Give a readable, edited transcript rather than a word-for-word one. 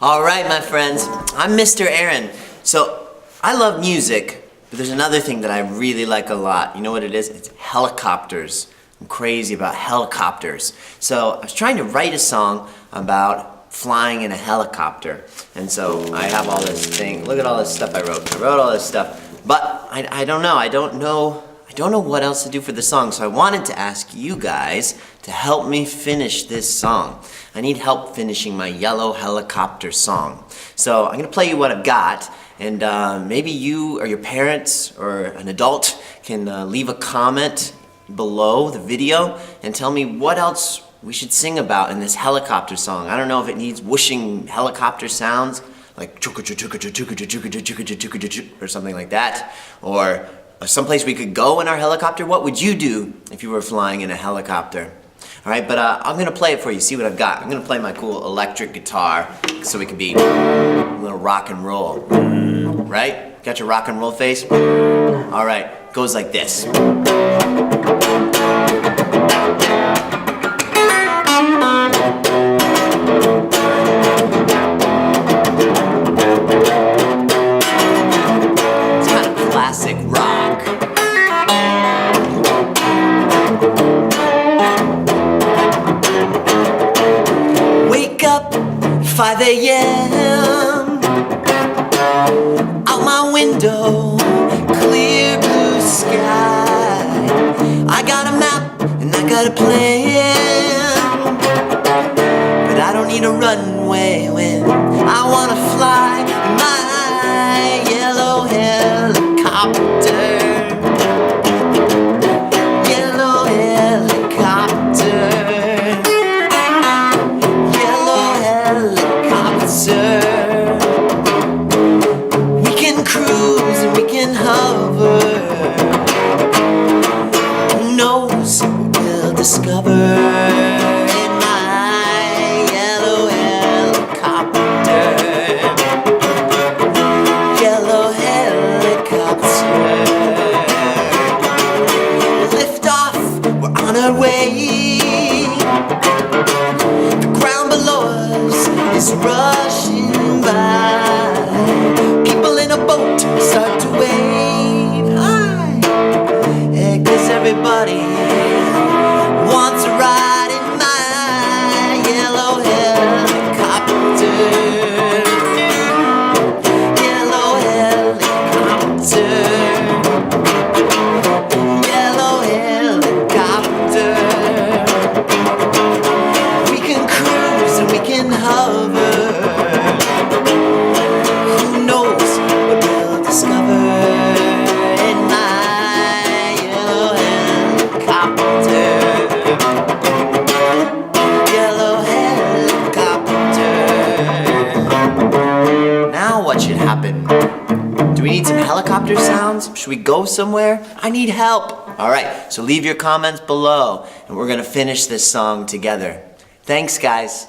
All right, my friends, I'm Mr. Aaron. So, I love music, but there's another thing that I really like a lot. You know what it is? It's helicopters. I'm crazy about helicopters. So, I was trying to write a song about flying in a helicopter. And so, I have all this thing. Look at all this stuff I wrote. I wrote all this stuff, but I don't know. I don't know what else to do for the song, so I wanted to ask you guys to help me finish this song. I need help finishing my Yellow Helicopter song. So I'm gonna play you what I've got, and maybe you or your parents or an adult can leave a comment below the video and tell me what else we should sing about in this helicopter song. I don't know if it needs whooshing helicopter sounds, like or something like that, or someplace we could go in our helicopter. What would you do if you were flying in a helicopter? All right, but I'm gonna play it for you, see what I've got. I'm gonna play my cool electric guitar so we can be a little rock and roll, right? Got your rock and roll face? All right, goes like this. It's kind of classic rock. Wake up, 5 a.m. Out my window, clear blue sky. I got a map and I got a plan, but I don't need a runway when I wanna fly in my yellow helicopter. Yellow helicopter. Yellow helicopter. We can cruise and we can hover. Who knows what we'll discover in my yellow helicopter. Yellow helicopter. Lift off, we're on our way. The ground below us is rushing by. People in a boat start to wave high. Yeah, 'cause everybody wants a ride in my yellow helicopter. Yellow helicopter. Yellow helicopter. We can cruise and we can hover. Who knows what we'll discover in my yellow helicopter. Yellow helicopter. Now what should happen? Do we need some helicopter sounds? Should we go somewhere? I need help. All right, so leave your comments below and we're gonna finish this song together. Thanks, guys.